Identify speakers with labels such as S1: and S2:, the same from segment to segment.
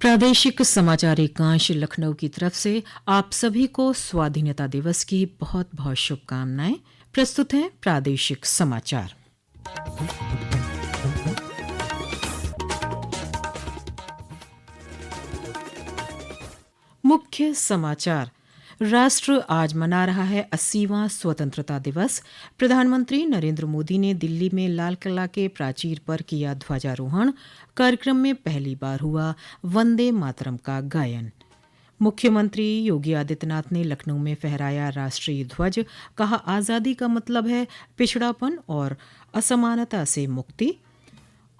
S1: प्रादेशिक समाचार एकांश लखनऊ की तरफ से आप सभी को स्वाधीनता दिवस की बहुत बहुत शुभकामनाएं। प्रस्तुत हैं प्रादेशिक समाचार। मुख्य समाचार। राष्ट्र आज मना रहा है 80वां स्वतंत्रता दिवस। प्रधानमंत्री नरेंद्र मोदी ने दिल्ली में लाल किला के प्राचीर पर किया ध्वजारोहण। कार्यक्रम में पहली बार हुआ वंदे मातरम का गायन। मुख्यमंत्री योगी आदित्यनाथ ने लखनऊ में फहराया राष्ट्रीय ध्वज। कहा, आज़ादी का मतलब है पिछड़ापन और असमानता से मुक्ति।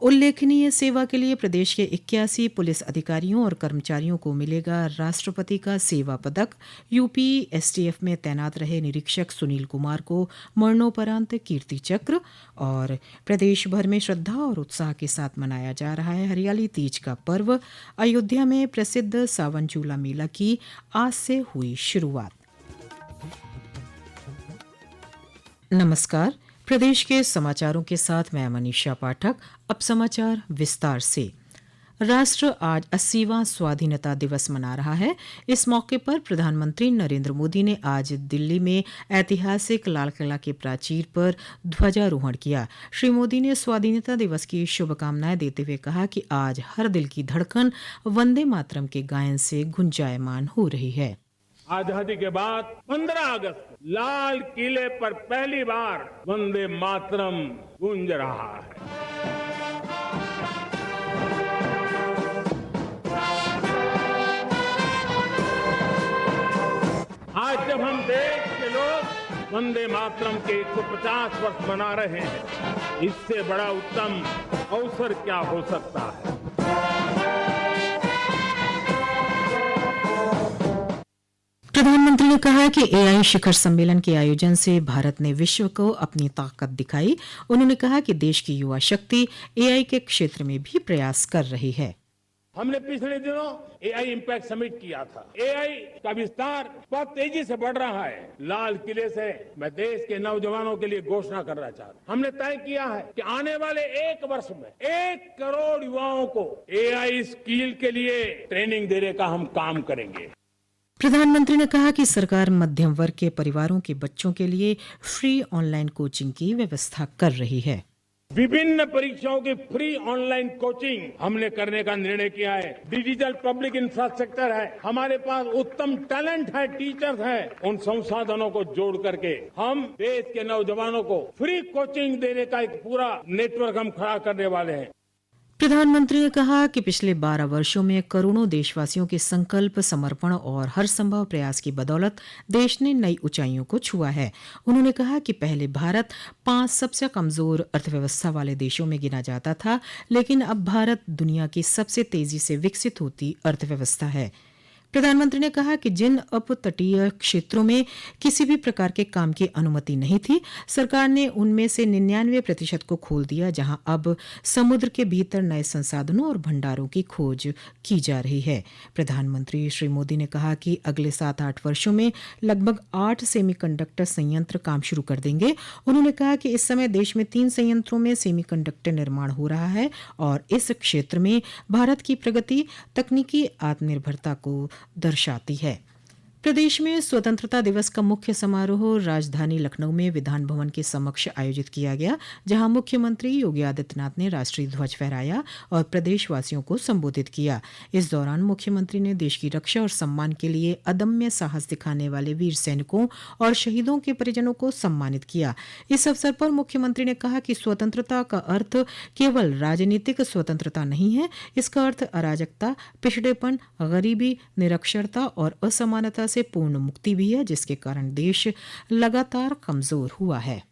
S1: उल्लेखनीय सेवा के लिए प्रदेश के 81 पुलिस अधिकारियों और कर्मचारियों को मिलेगा राष्ट्रपति का सेवा पदक। यूपी एसटीएफ में तैनात रहे निरीक्षक सुनील कुमार को मरणोपरांत कीर्ति चक्र। और प्रदेश भर में श्रद्धा और उत्साह के साथ मनाया जा रहा है हरियाली तीज का पर्व। अयोध्या में प्रसिद्ध सावन चूला मेला की आज से हुई शुरुआत। नमस्कार, प्रदेश के समाचारों के साथ मैं मनीषा पाठक। अब समाचार विस्तार से। राष्ट्र आज 80वां स्वाधीनता दिवस मना रहा है। इस मौके पर प्रधानमंत्री नरेंद्र मोदी ने आज दिल्ली में ऐतिहासिक लाल किला के प्राचीर पर ध्वजारोहण किया। श्री मोदी ने स्वाधीनता दिवस की शुभकामनाएं देते हुए कहा कि आज हर दिल की धड़कन वंदे मातरम के गायन से गुंजायमान हो रही है।
S2: आजादी के बाद 15 अगस्त को लाल किले पर पहली बार वंदे मातरम गूंज रहा है। आज जब हम देश के लोग वंदे मातरम के 150 वर्ष मना रहे हैं, इससे बड़ा उत्तम अवसर क्या हो सकता है।
S1: प्रधानमंत्री ने कहा कि एआई शिखर सम्मेलन के आयोजन से भारत ने विश्व को अपनी ताकत दिखाई। उन्होंने कहा कि देश की युवा शक्ति एआई के क्षेत्र में भी प्रयास कर रही है।
S2: हमने पिछले दिनों एआई इम्पैक्ट समिट किया था। एआई का विस्तार बहुत तेजी से बढ़ रहा है। लाल किले से मैं देश के नौजवानों के लिए घोषणा करना चाहता हूं। हमने तय किया है कि आने वाले 1 वर्ष में 1 करोड़ युवाओं को एआई स्किल के लिए ट्रेनिंग देने का हम काम करेंगे।
S1: प्रधानमंत्री ने कहा कि सरकार मध्यम वर्ग के परिवारों के बच्चों के लिए फ्री ऑनलाइन कोचिंग की व्यवस्था कर रही है।
S2: विभिन्न परीक्षाओं की फ्री ऑनलाइन कोचिंग हमने करने का निर्णय किया है। डिजिटल पब्लिक इंफ्रास्ट्रक्चर है, हमारे पास उत्तम टैलेंट है, टीचर्स हैं। उन संसाधनों को जोड़ करके हम देश के नौजवानों को फ्री कोचिंग देने का एक पूरा नेटवर्क हम खड़ा करने वाले हैं।
S1: प्रधानमंत्री ने कहा कि पिछले 12 वर्षों में करोड़ों देशवासियों के संकल्प, समर्पण और हर संभव प्रयास की बदौलत देश ने नई ऊंचाइयों को छुआ है। उन्होंने कहा कि पहले भारत 5 सबसे कमजोर अर्थव्यवस्था वाले देशों में गिना जाता था, लेकिन अब भारत दुनिया की सबसे तेजी से विकसित होती अर्थव्यवस्था है। प्रधानमंत्री ने कहा कि जिन अपतटीय क्षेत्रों में किसी भी प्रकार के काम की अनुमति नहीं थी, सरकार ने उनमें से 99% को खोल दिया, जहां अब समुद्र के भीतर नए संसाधनों और भंडारों की खोज की जा रही है। प्रधानमंत्री श्री मोदी ने कहा कि अगले 7-8 वर्षों में लगभग 8 सेमीकंडक्टर संयंत्र काम शुरू कर देंगे। उन्होंने कहा कि इस समय देश में 3 संयंत्रों में सेमीकंडक्टर निर्माण हो रहा है और इस क्षेत्र में भारत की प्रगति तकनीकी आत्मनिर्भरता को दर्शाती है। प्रदेश में स्वतंत्रता दिवस का मुख्य समारोह राजधानी लखनऊ में विधान भवन के समक्ष आयोजित किया गया, जहां मुख्यमंत्री योगी आदित्यनाथ ने राष्ट्रीय ध्वज फहराया और प्रदेशवासियों को संबोधित किया। इस दौरान मुख्यमंत्री ने देश की रक्षा और सम्मान के लिए अदम्य साहस दिखाने वाले वीर सैनिकों और शहीदों के परिजनों को सम्मानित किया। इस अवसर पर मुख्यमंत्री ने कहा कि स्वतंत्रता का अर्थ केवल राजनीतिक स्वतंत्रता नहीं है, इसका अर्थ अराजकता, पिछड़ेपन, गरीबी, निरक्षरता और असमानता से पूर्ण मुक्ति भी है, जिसके कारण देश लगातार कमजोर हुआ है।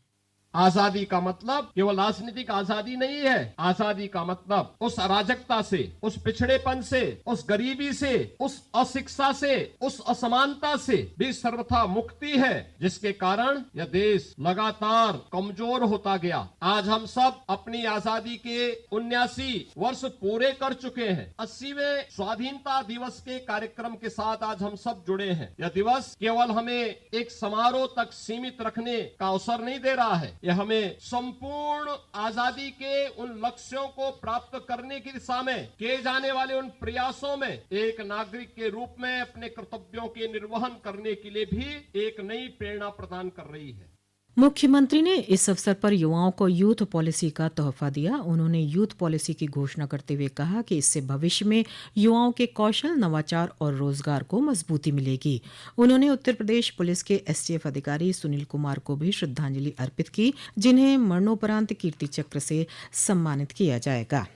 S3: आजादी का मतलब केवल राजनीतिक आजादी नहीं है। आजादी का मतलब उस अराजकता से, उस पिछड़ेपन से, उस गरीबी से, उस अशिक्षा से, उस असमानता से भी सर्वथा मुक्ति है, जिसके कारण यह देश लगातार कमजोर होता गया। आज हम सब अपनी आजादी के 79 वर्ष पूरे कर चुके हैं। 80वें स्वाधीनता दिवस के कार्यक्रम के साथ आज हम सब जुड़े हैं। यह दिवस केवल हमें एक समारोह तक सीमित रखने का अवसर नहीं दे रहा है, ये हमें संपूर्ण आजादी के उन लक्ष्यों को प्राप्त करने की दिशा में किए जाने वाले उन प्रयासों में एक नागरिक के रूप में अपने कर्तव्यों के निर्वहन करने के लिए भी एक नई प्रेरणा प्रदान कर रही है।
S1: मुख्यमंत्री ने इस अवसर पर युवाओं को यूथ पॉलिसी का तोहफा दिया। उन्होंने यूथ पॉलिसी की घोषणा करते हुए कहा कि इससे भविष्य में युवाओं के कौशल, नवाचार और रोजगार को मजबूती मिलेगी। उन्होंने उत्तर प्रदेश पुलिस के एसटीएफ अधिकारी सुनील कुमार को भी श्रद्धांजलि अर्पित की, जिन्हें मरणोपरांत कीर्ति चक्र से सम्मानित किया जाएगा।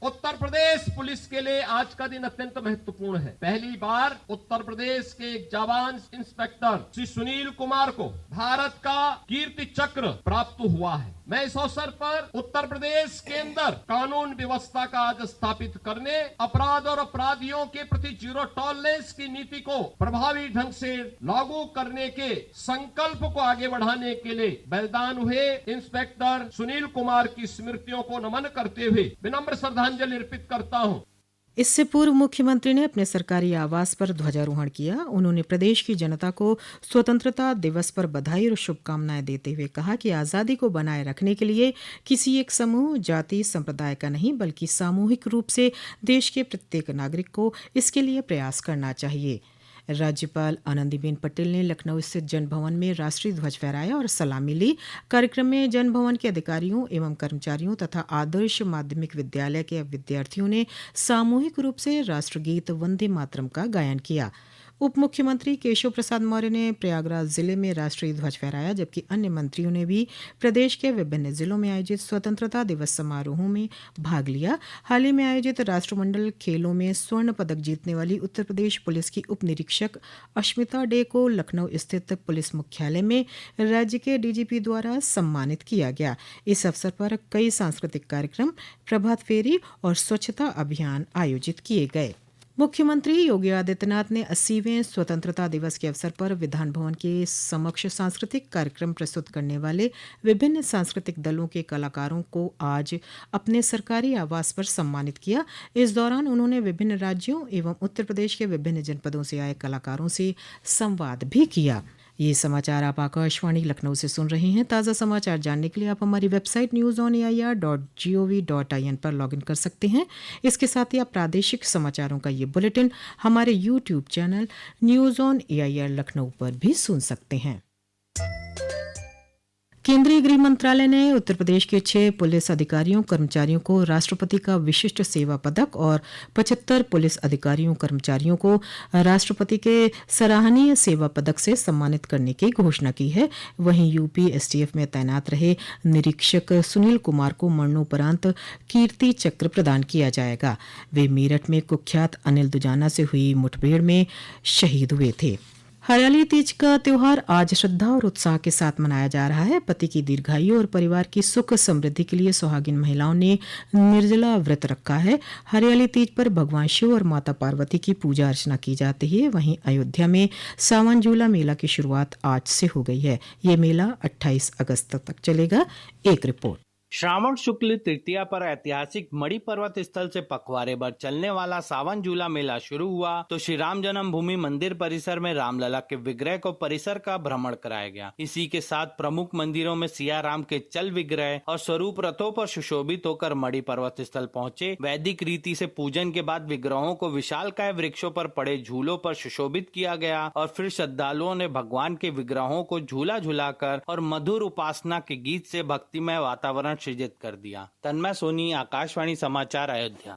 S3: उत्तर प्रदेश पुलिस के लिए आज का दिन अत्यंत महत्वपूर्ण है। पहली बार उत्तर प्रदेश के एक जवान इंस्पेक्टर श्री सुनील कुमार को भारत का कीर्ति चक्र प्राप्त हुआ है। मैं इस अवसर पर उत्तर प्रदेश के अंदर कानून व्यवस्था का आज स्थापित करने, अपराध और अपराधियों के प्रति जीरो टॉलरेंस की नीति को प्रभावी ढंग से लागू करने के संकल्प को आगे बढ़ाने के लिए बलिदान हुए इंस्पेक्टर सुनील कुमार की स्मृतियों को नमन करते हुए विनम्र श्रद्धांजलि अर्पित करता हूं।
S1: इससे पूर्व मुख्यमंत्री ने अपने सरकारी आवास पर ध्वजारोहण किया। उन्होंने प्रदेश की जनता को स्वतंत्रता दिवस पर बधाई और शुभकामनाएं देते हुए कहा कि आज़ादी को बनाए रखने के लिए किसी एक समूह, जाति, संप्रदाय का नहीं बल्कि सामूहिक रूप से देश के प्रत्येक नागरिक को इसके लिए प्रयास करना चाहिए। राज्यपाल आनंदीबेन पटेल ने लखनऊ स्थित जन भवन में राष्ट्रीय ध्वज फहराया और सलामी ली। कार्यक्रम में जन भवन के अधिकारियों एवं कर्मचारियों तथा आदर्श माध्यमिक विद्यालय के विद्यार्थियों ने सामूहिक रूप से राष्ट्रगीत वंदे मातरम का गायन किया। उप मुख्यमंत्री केशव प्रसाद मौर्य ने प्रयागराज जिले में राष्ट्रीय ध्वज फहराया, जबकि अन्य मंत्रियों ने भी प्रदेश के विभिन्न जिलों में आयोजित स्वतंत्रता दिवस समारोहों में भाग लिया। हाल ही में आयोजित राष्ट्रमंडल खेलों में स्वर्ण पदक जीतने वाली उत्तर प्रदेश पुलिस की उप निरीक्षक अश्मिता डे को लखनऊ स्थित पुलिस मुख्यालय में राज्य के डीजीपी द्वारा सम्मानित किया गया। इस अवसर पर कई सांस्कृतिक कार्यक्रम, प्रभात फेरी और स्वच्छता अभियान आयोजित किए गए। मुख्यमंत्री योगी आदित्यनाथ ने 80वें स्वतंत्रता दिवस के अवसर पर विधान भवन के समक्ष सांस्कृतिक कार्यक्रम प्रस्तुत करने वाले विभिन्न सांस्कृतिक दलों के कलाकारों को आज अपने सरकारी आवास पर सम्मानित किया। इस दौरान उन्होंने विभिन्न राज्यों एवं उत्तर प्रदेश के विभिन्न जनपदों से आए कलाकारों से संवाद भी किया। ये समाचार आप आकाशवाणी लखनऊ से सुन रहे हैं। ताज़ा समाचार जानने के लिए आप हमारी वेबसाइट newsonair.gov.in पर लॉगिन कर सकते हैं। इसके साथ ही आप प्रादेशिक समाचारों का ये बुलेटिन हमारे YouTube channel news on AIR Lucknow पर भी सुन सकते हैं। केंद्रीय गृह मंत्रालय ने उत्तर प्रदेश के 6 पुलिस अधिकारियों कर्मचारियों को राष्ट्रपति का विशिष्ट सेवा पदक और 75 पुलिस अधिकारियों कर्मचारियों को राष्ट्रपति के सराहनीय सेवा पदक से सम्मानित करने की घोषणा की है। वहीं यूपी एसटीएफ में तैनात रहे निरीक्षक सुनील कुमार को मरणोपरांत कीर्ति चक्र प्रदान किया जाएगा। वे मेरठ में कुख्यात अनिल दुजाना से हुई मुठभेड़ में शहीद हुए थे। हरियाली तीज का त्योहार आज श्रद्धा और उत्साह के साथ मनाया जा रहा है। पति की दीर्घायु और परिवार की सुख समृद्धि के लिए सुहागिन महिलाओं ने निर्जला व्रत रखा है। हरियाली तीज पर भगवान शिव और माता पार्वती की पूजा अर्चना की जाती है। वहीं अयोध्या में सावन झूला मेला की शुरुआत आज से हो गई है। ये मेला 28 अगस्त तक चलेगा। एक रिपोर्ट।
S4: श्रावण शुक्ल तृतीया पर ऐतिहासिक मणि पर्वत स्थल से पखवाड़े भर चलने वाला सावन झूला मेला शुरू हुआ तो श्री राम जन्मभूमि मंदिर परिसर में रामलला के विग्रह को परिसर का भ्रमण कराया गया। इसी के साथ प्रमुख मंदिरों में सिया राम के चल विग्रह और स्वरूप रथों पर सुशोभित होकर मणि पर्वत स्थल पहुंचे। वैदिक रीति से पूजन के बाद विग्रहों को विशालकाय वृक्षों पर पड़े झूलों पर सुशोभित किया गया और फिर श्रद्धालुओं ने भगवान के विग्रहों को झूला झूलाकर और मधुर उपासना के गीत से भक्तिमय वातावरण सृजित कर दिया। तन्मय सोनी, आकाशवाणी समाचार, अयोध्या।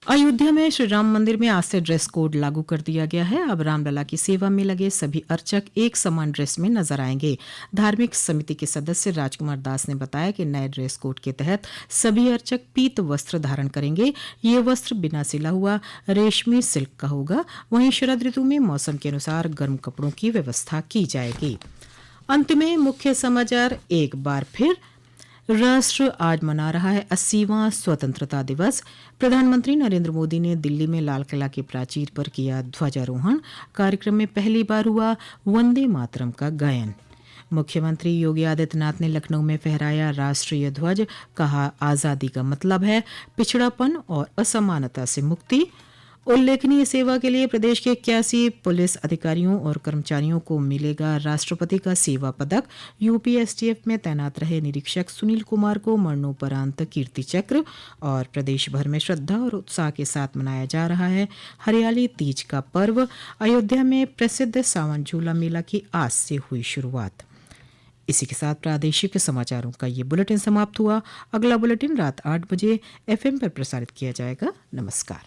S1: अयोध्या में श्री राम मंदिर में आज से ड्रेस कोड लागू कर दिया गया है। अब रामलला की सेवा में लगे सभी अर्चक एक समान ड्रेस में नजर आएंगे। धार्मिक समिति के सदस्य राजकुमार दास ने बताया कि नए ड्रेस कोड के तहत सभी अर्चक पीत वस्त्र धारण करेंगे। ये वस्त्र बिना सिला हुआ रेशमी सिल्क का होगा। वहीं शरद ऋतु में मौसम के अनुसार गर्म कपड़ों की व्यवस्था की जाएगी। अंत में मुख्य समाचार एक बार फिर। राष्ट्र आज मना रहा है 80वां स्वतंत्रता दिवस। प्रधानमंत्री नरेंद्र मोदी ने दिल्ली में लाल किला की प्राचीर पर किया ध्वजारोहण। कार्यक्रम में पहली बार हुआ वंदे मातरम का गायन। मुख्यमंत्री योगी आदित्यनाथ ने लखनऊ में फहराया राष्ट्रीय ध्वज। कहा, आजादी का मतलब है पिछड़ापन और असमानता से मुक्ति। उल्लेखनीय सेवा के लिए प्रदेश के 81 पुलिस अधिकारियों और कर्मचारियों को मिलेगा राष्ट्रपति का सेवा पदक। यूपी एसटीएफ में तैनात रहे निरीक्षक सुनील कुमार को मरणोपरांत कीर्ति चक्र। और प्रदेश भर में श्रद्धा और उत्साह के साथ मनाया जा रहा है हरियाली तीज का पर्व। अयोध्या में प्रसिद्ध सावन झूला मेला की आज से हुई शुरुआत। इसी के साथ प्रादेशिक समाचारों का ये बुलेटिन समाप्त हुआ। अगला बुलेटिन रात 8 बजे FM पर प्रसारित किया जाएगा। नमस्कार।